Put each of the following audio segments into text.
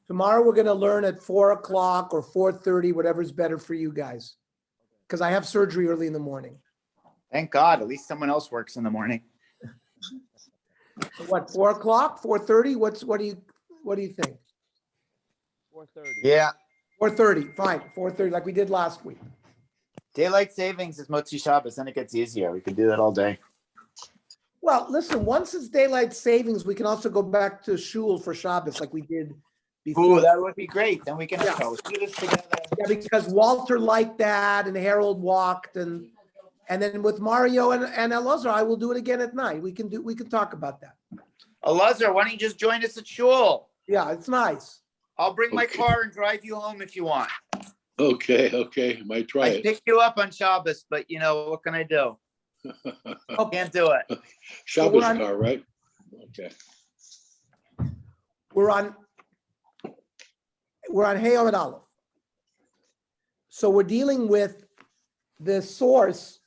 tomorrow we're going to learn at 4 o'clock or 4:30, whatever's better for you guys. Because I have surgery early in the morning. Thank God. At least someone else works in the morning. So what, 4 o'clock, 4:30? What do you think? 4:30. Yeah. 4:30, fine, 4:30, like we did last week. Daylight savings is Motzi Shabbos, then it gets easier. We could do that all day. Well, listen, once it's daylight savings, we can also go back to shul for Shabbos like we did before. Ooh, that would be great. Then we can Yeah. do this together. Yeah, because Walter liked that and Harold walked and then with Mario and Elazar, I will do it again at night. We can talk about that. Elazar, why don't you just join us at shul? Yeah, it's nice. I'll bring my Okay. car and drive you home if you want. Okay. Might try I it. picked you up on Shabbos, but what can I do? Can't do it. Shabbos on- car, right? Okay. We're on Hey Amud Aleph. So we're dealing with the source.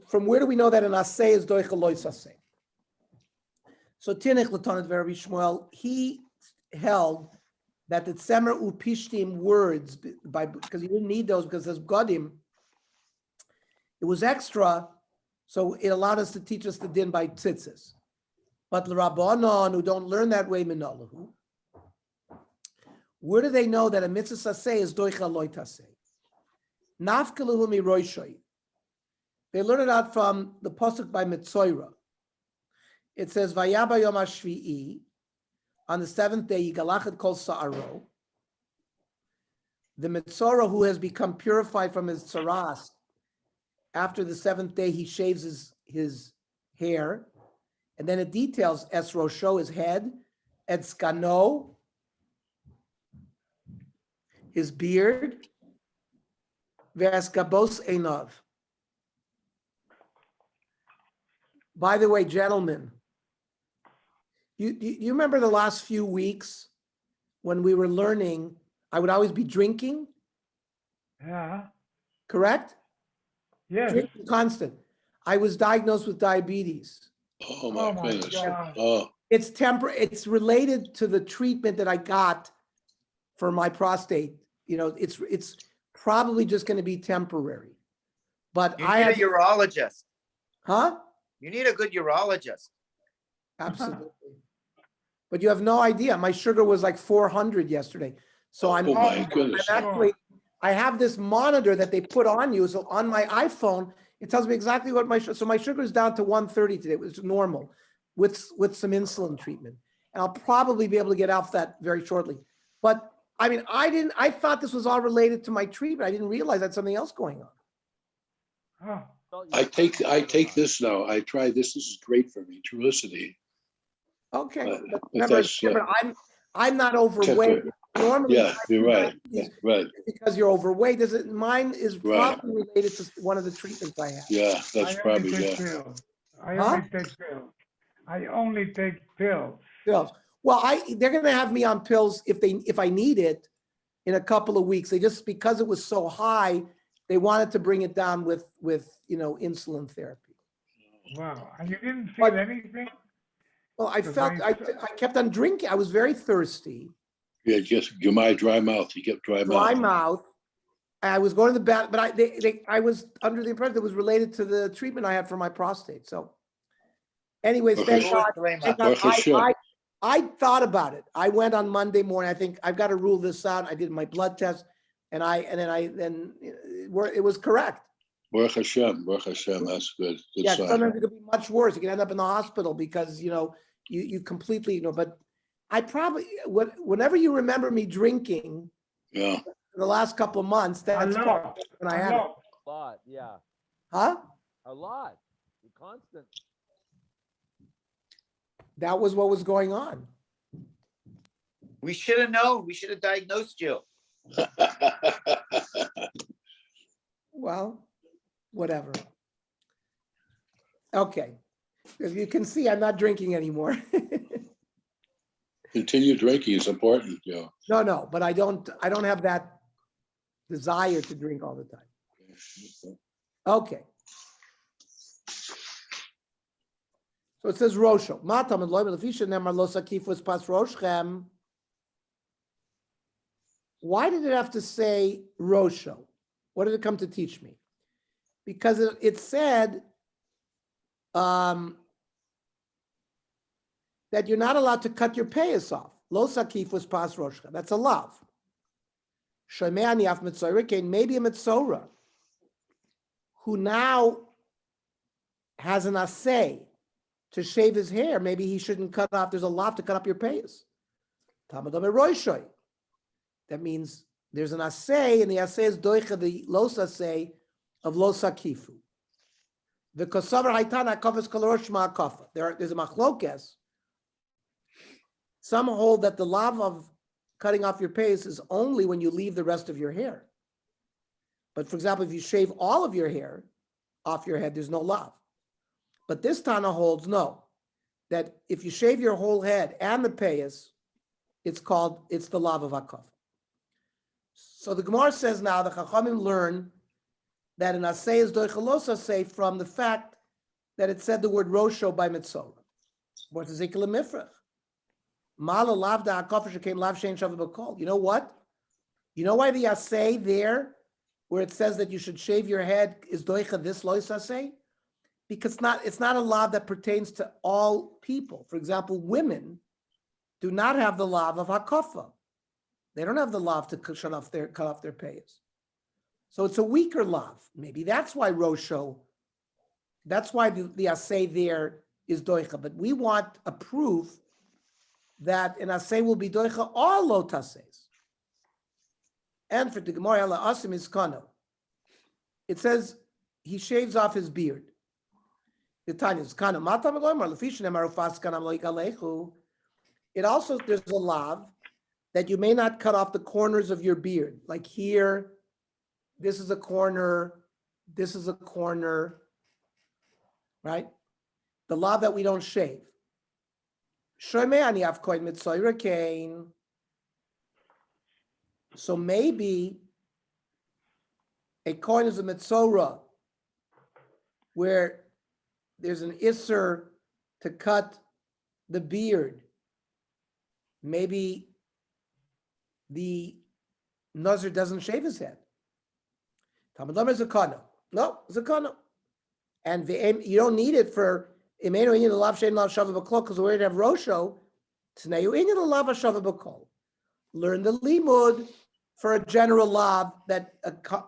From where do we know that an asay is doichel lois asay? So Tinich Latanat Rabbi Shmuel, he held that the tzemer upishtim words because he didn't need those because there's godim. It was extra, so it allowed us to teach us the din by tzitzis. But the Rabbanon who don't learn that way, minalahu. Where do they know that a mitzvah saseh is doicha loy taseh? Nafkaluhu mi roishoy. They learn it out from the pasuk by Mitzoira. It says, "Vayaba yom hashvi'i." On the seventh day, Yigalachet kol sa'aro. The Mitzora who has become purified from his tsaras, after the seventh day, he shaves his hair. And then it details Es Rosho, his head, Et Skano, his beard, Ve'eskabos Einav. By the way, gentlemen, you remember the last few weeks when we were learning, I would always be drinking? Yeah. Correct? Yes. Drinking constant. I was diagnosed with diabetes. Oh my goodness. God. Oh, It's related to the treatment that I got for my prostate. It's probably just going to be temporary. But You I need have, a urologist. huh? You need a good urologist. Absolutely. But you have no idea. My sugar was like 400 yesterday. So oh my goodness. I have this monitor that they put on you. So on my iPhone, it tells me exactly what so my sugar is down to 130 today, which is normal with some insulin treatment. And I'll probably be able to get off that very shortly. But I mean, I thought this was all related to my treatment. I didn't realize I had something else going on. Oh, I take this now. I try this. This is great for me. Trulicity. Okay. But Remember, that's, I'm not overweight. Normally, Yeah, you're right. it's Right. because you're overweight. Mine is Right. probably related to one of the treatments I have. Yeah, that's I probably, only take yeah. pills. I Huh? only take pills. I only take pills. Pills. Well, they're going to have me on pills if I need it in a couple of weeks. They just, because it was so high, they wanted to bring it down with insulin therapy. Wow. And you didn't feel But- anything? Well, I Because felt I- I kept on drinking. I was very thirsty, Yeah, just my dry mouth. You get dry dry mouth. mouth. I was going to the bath, but I was under the impression that it was related to the treatment I had for my prostate. So, anyways, Okay. thank God. Thank God. Baruch Hashem. I thought about it. I went on Monday morning. I think I've got to rule this out. I did my blood test, and it was correct. Baruch Hashem. That's good. Good Yeah, sign. sometimes it could be much worse. You can end up in the hospital because you completely But I probably whenever you remember me drinking Yeah. in the last couple of months, A that's lot. probably when I A had it. lot. A lot, yeah. Huh? A lot. Constant. That was what was going on. We should have known. We should have diagnosed you. Well, whatever. Okay. As you can see, I'm not drinking anymore. Continue drinking is important, No, but I don't have that desire to drink all the time. Okay. So it says Rosho. Matam and Loim Lefisha Nemar Lo Sakif was pas Roshchem. Why did it have to say Rosho? What did it come to teach me? Because it said that you're not allowed to cut your payas off. Lo Sakif was pas Roshchem. That's a lav. Shemei Af Mitzorah, maybe a Mitzorah who now has an assay to shave his hair. Maybe he shouldn't cut off. There's a lav to cut up your payas. Tamadome Roishoy. That means there's an assay, and the assay is doicha, the los assay of los akifu. The kosavar haitana kofas kalorosh ma'akofa. There's a machlokes. Some hold that the lav of cutting off your payas is only when you leave the rest of your hair. But for example, if you shave all of your hair off your head, there's no lav. But this Tana holds no, that if you shave your whole head and the payas, it's the lav of akofa. So the Gemara says now the Chachamim learn that an asay is doichalos asay from the fact that it said the word rosho by mitzorah. What is ikla mifrach? Mala lavda akofa shekem lav shein shavu b'kol. You know what? You know why the asay there, where it says that you should shave your head, is doicha this lois asay? Because it's not a lav that pertains to all people. For example, women do not have the lav of hakofa. They don't have the lav to cut off their payas. So it's a weaker lav. Maybe that's why Rosho, that's why the assay there is doicha. But we want a proof that an assay will be doicha all lot assays. And for the Gemara, Allah asim is kano. It says he shaves off his beard. The Tanya is kano. It also, there's a lav that you may not cut off the corners of your beard. Like here, this is a corner, right? The lav that we don't shave. So maybe a coin is a mitzorah where there's an isser to cut the beard. Maybe the Nazir doesn't shave his head. Tamadam is a kano. No, it's a kano. And you don't need it for Imenu Inyan Lav Shein Lav Shava B'Kol, because we're going to have Rosho. Tnayu Inyan Lav Shava B'Kol. Learn the limud for a general lav that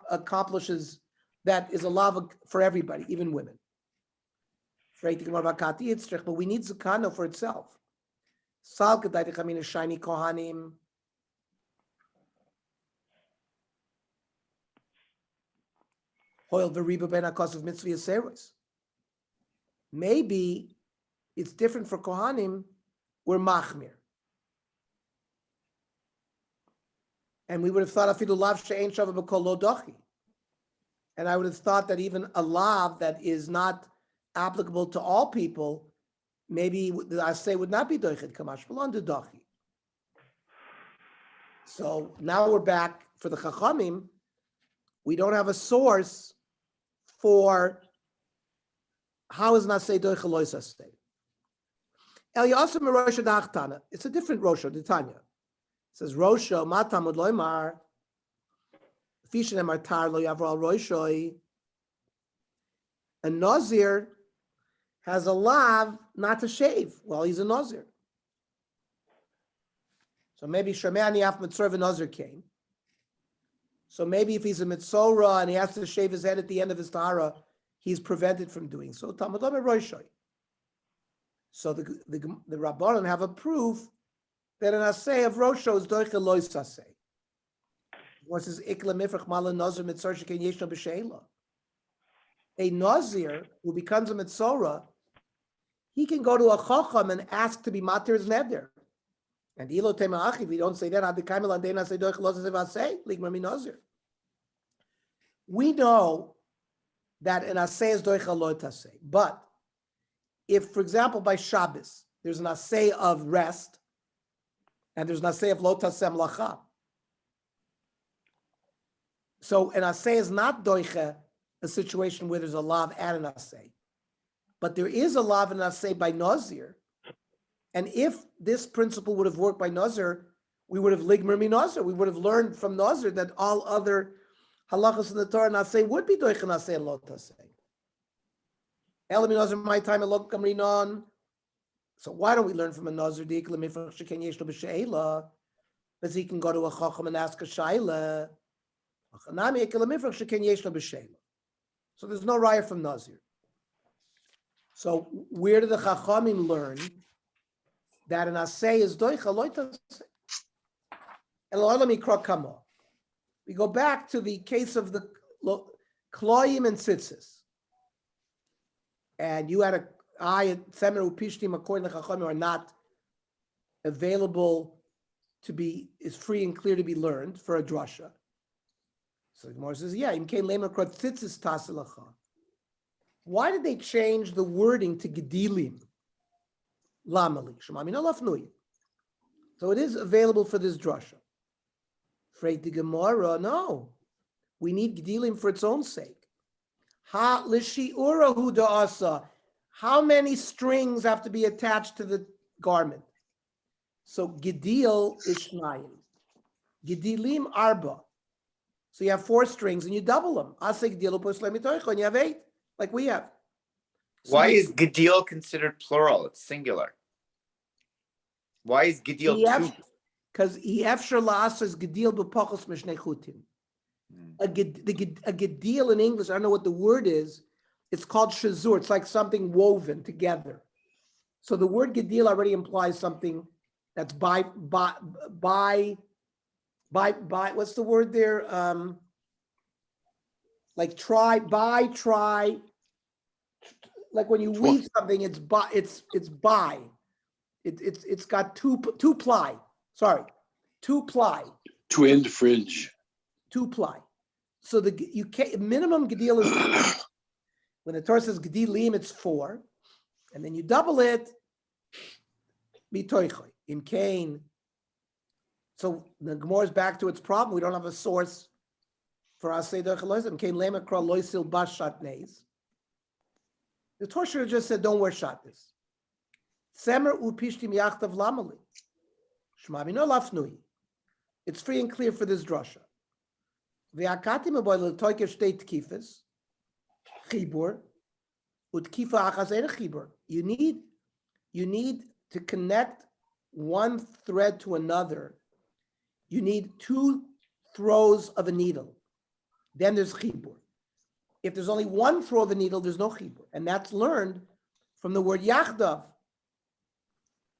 accomplishes, that is a lav for everybody, even women. But we need zakano for itself. Sal Kedai Techamina Shiny Kohanim. Maybe it's different for Kohanim, we're machmir. And we would have thought afidu lav she'ein shava b'kol lo dochi. And I would have thought that even a lav that is not applicable to all people, maybe the asay would not be doichet kamash b'lon to dochi. So now we're back for the Chachamim. We don't have a source for how is Nasei Doicha Lois Asay. El Yasem Rosha Dachtana. It's a different Rosha, the Tanya. It says Rosha Matamud Loimar Fishin Martar Lo Yavral Roshoi. A Nazir has a lav not to shave while he's a Nazir. So maybe Shemani Af Mitzorah Nazir came. So maybe if he's a Mitzorah and he has to shave his head at the end of his Tahara, he's prevented from doing so. Talmudom Roishoi. So the Rabbanan have a proof that an assay of Rosho is doicha lois assay. What says ikla mifrach mala nazir mitzor sheken yeshno b'sheila. A nazir who becomes a mitzorah, he can go to a chacham and ask to be matir his neder. And ilo tema'achi, if we don't say that, we know that an assay is doicha lo tasay. But if, for example, by Shabbos, there's an assay of rest, and there's an assay of lo tasem lacha. So an assay is not doicha a situation where there's a lav and an assay. But there is a lav and say by Nazir. And if this principle would have worked by Nazir, we would have ligmer mi Nazir. We would have learned from Nazir that all other halachas in the Torah Naseh would be doich Naseh and lo taseh. Elam Nazir my time elok kamrinon. So why don't we learn from a Nazir? Because he can go to a chacham and ask a shaila. So there's no raya from Nazir. So where do the chachamim learn that an asay is doicha loitas? We go back to the case of the kloyim and tzitzis, and you had a tzemer upishtim according to chachamim are not available to be, is free and clear to be learned for a drasha. So the Gemara says, yeah, why did they change the wording to gedilim? So it is available for this drasha. Freit the Gemara, no. We need gedilim for its own sake. Ha l'shi'urahu da'asa. How many strings have to be attached to the garment? So gedil is shnayim. Gedilim arba. So you have 4 strings and you double them. Ase gedilu posle mitoicho, and you have 8, like we have. So Why is Gedil considered plural? It's singular. Why is Gedil two? Because efshar la'asa is gedil b'pachos mishnei chutim. A gedil in English, I don't know what the word is. It's called shazur. It's like something woven together. So the word gedil already implies something that's by what's the word there? Like try, like when you weave something, it's by. It's got two ply. Sorry, 2 ply. Twin fringe. 2 ply. So the minimum gedil is when the Torah says gedilim, it's 4, and then you double it. Mitoichoi in Cain. So the Gemara is back to its problem. We don't have a source for asay doicheloizim. Cain lema kra loisil bas shatnez. The Torah should have just said, "Don't wear shatnez." Semer upishtim yachtav lamali. Shma mino lafnui. It's free and clear for this drasha. Ve'akatim aboy l'toikev shtei tkifes chibur utkifa achas ein chibur. You need to connect one thread to another. You need 2 throws of a needle. Then there's chibur. If there's only 1 throw of a needle, there's no chibur. And that's learned from the word yachdav.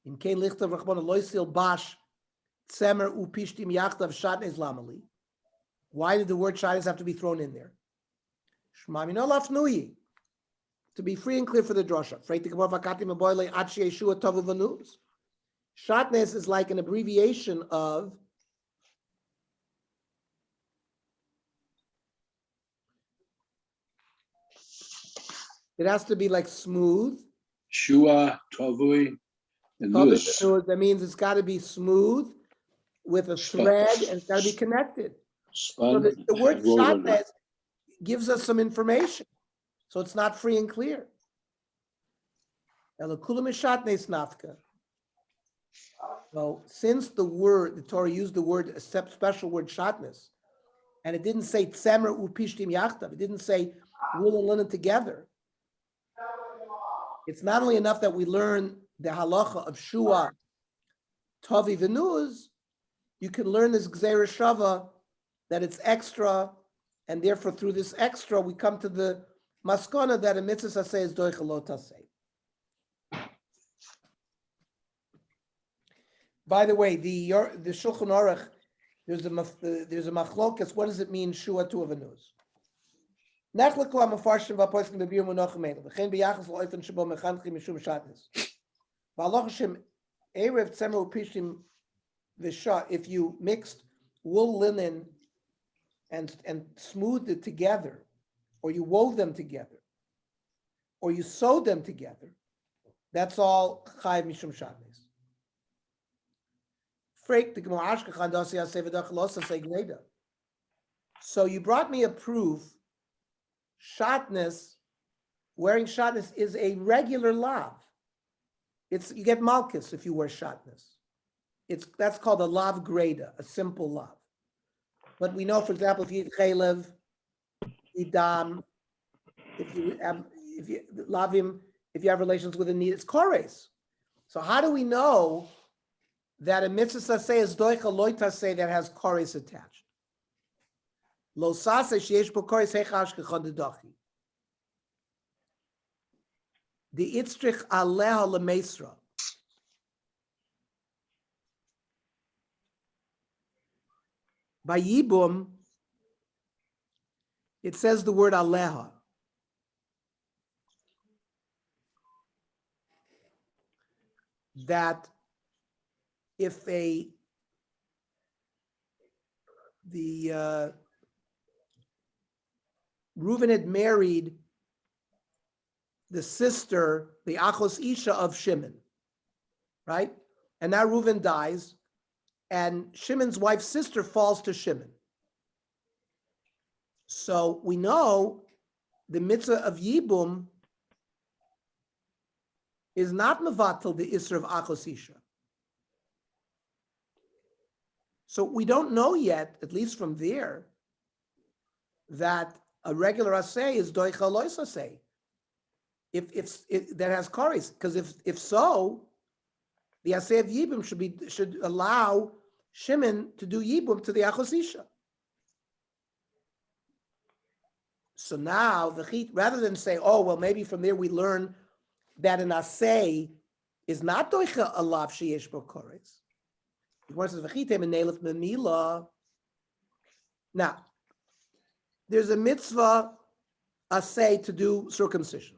In kein lichtav rachmana loisil bash tzemer upishtim yachdav shatnez lamali. Why did the word shatnez have to be thrown in there? Shma mino lafnui. To be free and clear for the drasha. Shatnez is like an abbreviation of it has to be like smooth. Shua, Tavui, and Nus. That means it's got to be smooth with a thread and it's got to be connected. So the word shatnez gives us some information. So it's not free and clear. So since the Torah used the word, a special word shatnez, and it didn't say tzemer upishtim yachtav, it didn't say wool and linen together. It's not only enough that we learn the halacha of shua, tavi v'nuz, you can learn this gzeira shava, that it's extra, and therefore through this extra, we come to the maskana that a mitzvah aseh is doicha lo taseh. By the way, the Shulchan Aruch, there's a machlokas. What does it mean, shua to a venuz? Nachlaku amafarshim v'aposkim b'bir munachim elu. V'chein b'yachas l'oifen shabo mechanchim mishum shatnez. V'aloch Hashem erev tzemer upishtim v'sha. If you mixed wool, linen, and smoothed it together, or you wove them together, or you sewed them together, that's all chayiv mishum shatnez. So you brought me a proof, shatnez wearing shatnez is a regular lav. You get malchus if you wear shatnez. That's called a lav greda, a simple lav. But we know, for example, if you eat chaylev, idam, if you lavim, if you have relations with a need, it's kores. So how do we know that a mitzvah saseh is doicha loy taseh that has kores attached? Lo saseh sheyesh bo kores hechash kechon dedachi. The itzrich aleha lemeisra. By Yibum, it says the word aleha. That if Reuven had married the sister, the Achos Isha of Shimon, right? And now Reuven dies, and Shimon's wife's sister falls to Shimon. So we know the mitzvah of Yibum is not mevatel the Isra of Achos Isha. So we don't know yet, at least from there, that a regular asay is doicha lois asay. If that has kares, because if so, the asay of Yibum should allow Shimon to do Yibum to the Achos Isha. So now rather than say, oh well, maybe from there we learn that an asay is not doicha alav sheyesh bo kares. Now, there's a mitzvah asay to do circumcision.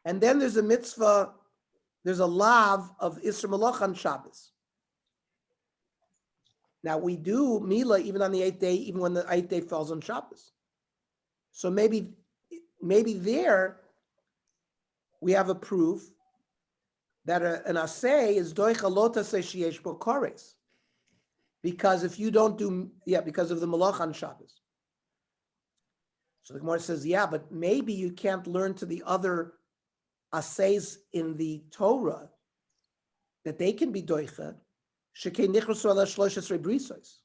And then there's a mitzvah, there's a lav of Isra Malach on Shabbos. Now, we do Mila even on the 8th day, even when the 8th day falls on Shabbos. So maybe there we have a proof that an asay is doicha lo taseh sheyesh bo kares, because if you don't do, because of the malach on Shabbos. So the Gemara says, but maybe you can't learn to the other asays in the Torah that they can be doicha. Shekei nichrasu ala shlosh esrei brisos.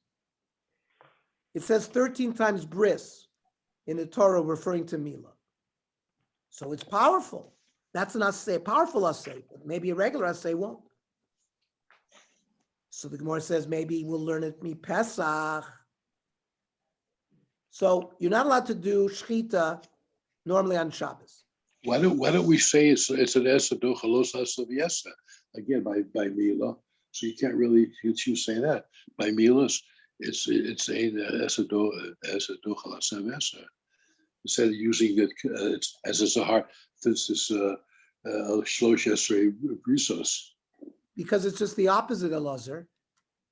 It says 13 times bris in the Torah referring to Mila. So it's powerful. That's an assay, powerful assay, but maybe a regular assay won't. So the Gemara says maybe we'll learn it mi Pesach. So you're not allowed to do shchita normally on Shabbos. Why don't we say it's an esa dochalos asa v'yesa again by Mila? So you can't really you say that by Milas. It's a esa dochalos v'yesa instead of using it as a zahar. This is shlosh esrei brisos. Because it's just the opposite, Elazar.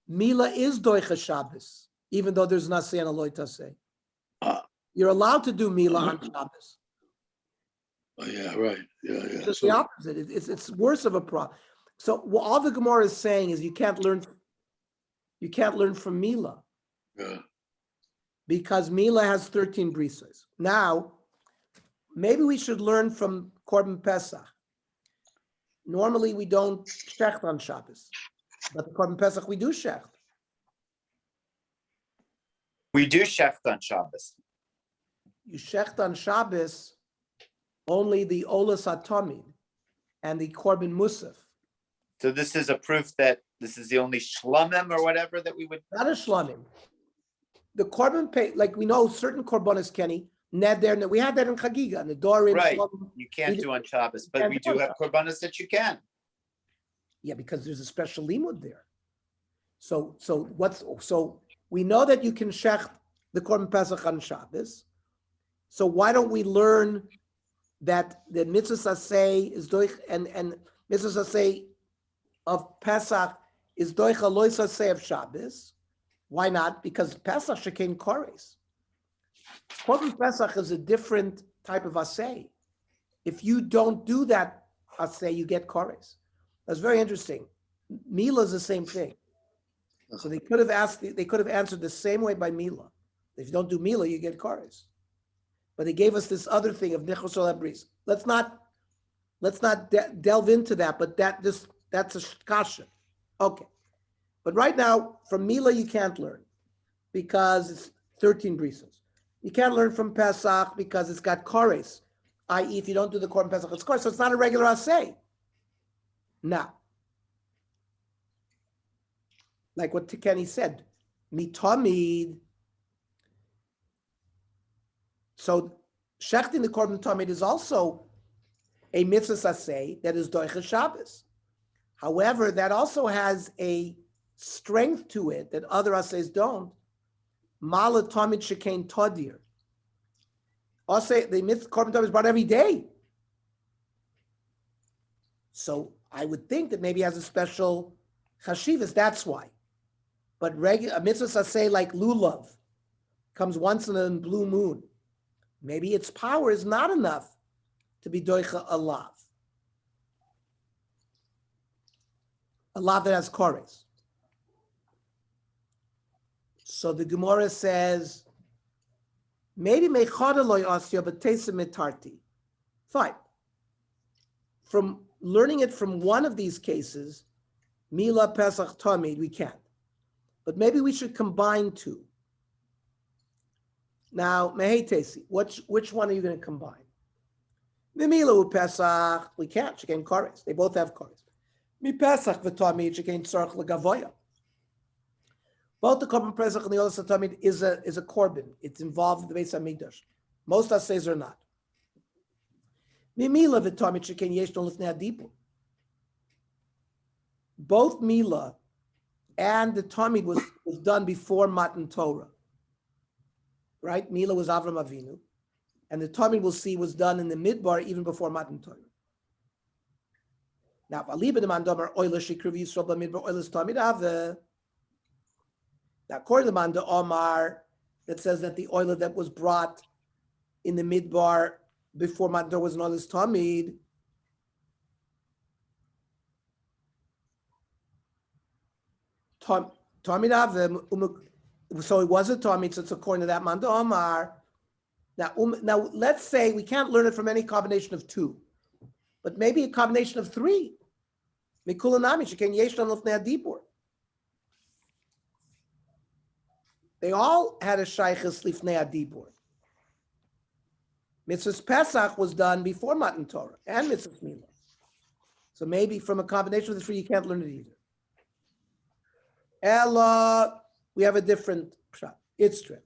Mila is doicha Shabbos, even though there's not saying aloy taseh. You're allowed to do Mila on Shabbos. Oh, yeah, right. Yeah. It's just the opposite. It's worse of a problem. So all the Gemara is saying is you can't learn from Mila. Yeah. Because Mila has 13 brisos. Now, maybe we should learn from Korban Pesach. Normally we don't shecht on Shabbos, but the Korban Pesach we do shecht. We do shecht on Shabbos. You shecht on Shabbos only the Olas Atomim and the Korban Musaf. So this is a proof that this is the only shlamim or whatever that we would. Not a shlamim. The Korban pay, like we know certain Korbanos, Kenny, neder, we had that in Chagiga, and the Dorim. Right. Shlamim. You can't do on Shabbos, but can't we do do on have korbanos that you can. Yeah, because there's a special limud there. So we know that you can shecht the Korban Pesach on Shabbos. So why don't we learn that the mitzvah saseh is doich and mitzvah saseh of Pesach is doich aloy saseh of Shabbos? Why not? Because Pesach shekain kores. Korban Pesach is a different type of asay. If you don't do that asay, you get kores. That's very interesting. Mila is the same thing. So they could have answered the same way by Mila. If you don't do Mila, you get kores. but they gave us this other thing of Nichos Ola Bris. Let's not delve into that, but that's a kasha. Okay. But right now, from Mila, you can't learn because it's 13 brisos. You can't learn from Pesach because it's got kores, i.e., if you don't do the korban Pesach, it's kores, so it's not a regular asay. Now, like what Tikeni said, mitamid. So shechting the korban tamid is also a mitzvah asay that is doicha Shabbos. However, that also has a strength to it that other asays don't. Mala tamid shekain tadir. Also, the mitzvah korban tamid is brought every day. So I would think that maybe it has a special chashivas. That's why. But a mitzvah asay like lulav comes once in a blue moon. Maybe its power is not enough to be doicha a lav. A lav that has kores. So the Gemara says, maybe mechada loy asya, but tesa mitarti. Fine. From learning it from one of these cases, Mila Pesach Tamid, we can't. But maybe we should combine two. Now, Mehei Tesi, which one are you going to combine? The Mila Pesach, we can't. Shekain Kores. They both have Kores. Mi Pesach v'Tamid Shekain Tzarech L'Gavoya. Both the Korban Pesach and the Olas Tamid is a korban. It's involved in the Beis Hamikdash. Most assays are not. Mila v'Tamid Shekain Yesh No Lifnei Adipur. Both Mila and the Tamid was done before Matan Torah. Right? Mila was Avram Avinu. And the Tamid we'll see was done in the Midbar even before Matan Torah. Now, Aliba Deman Domer Oila Shikriv Yisrael B'Midbar Oilas Tamid Ave. Now, according to the Manda Omar, that says that the oil that was brought in the Midbar before Matan Torah was an Oilas Tamid. Tamid Ave. So it was a Tamid, so it's according to that Manda Omar. Now, let's say we can't learn it from any combination of two, but maybe a combination of three. Mikulanami, Shekain Yesh No Lifnei Adipur. They all had a shaychus lifnei adibur. Mitzvah Pesach was done before Matan Torah and Mitzvah Mila. So maybe from a combination of the three, you can't learn it either. Ella, we have a different pshat. It's true.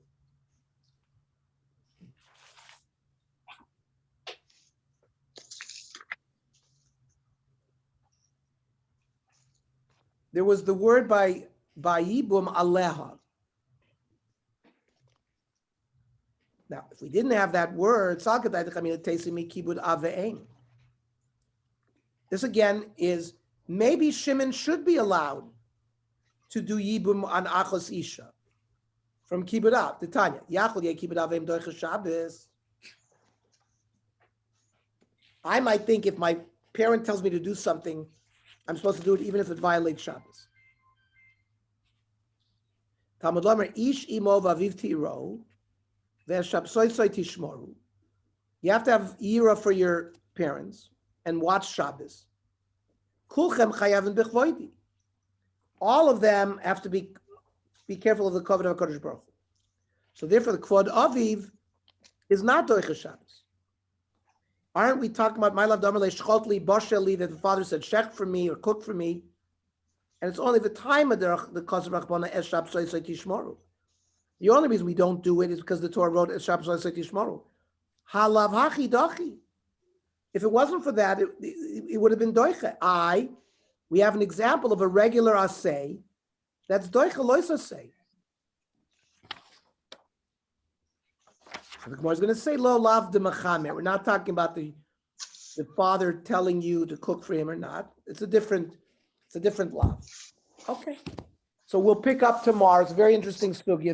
There was the word by Yibum Aleha. Now, if we didn't have that word, this again is maybe Shimon should be allowed to do Yibum on Achos Isha from Kibbud Av. The Tanya, Yachol Yeh Kibbud Avim Doicha Shabbos. I might think if my parent tells me to do something, I'm supposed to do it even if it violates Shabbos. Talmud Lomer Ish Imo Vaviv Tiro. You have to have yira for your parents and watch Shabbos. All of them have to be careful of the covenant of HaKadosh Baruch Hu. So therefore, the Kvod Aviv is not Doicha Shabbos. Aren't we talking about my love Damalei Shchotli Bosheli that the father said shech for me or cook for me, and it's only the time of the Kosev Rachbana Es Shabbos Tishmoru. The only reason we don't do it is because the Torah wrote Es Shabbos Tishmoru. Halav Hachi Dochi. If it wasn't for that, it would have been Doicha. We have an example of a regular asay that's Doicha Lois asay. The Gemara is going to say Lo Lav de Mechamer. We're not talking about the father telling you to cook for him or not. It's a different lav. Okay. So we'll pick up tomorrow. It's a very interesting sugya.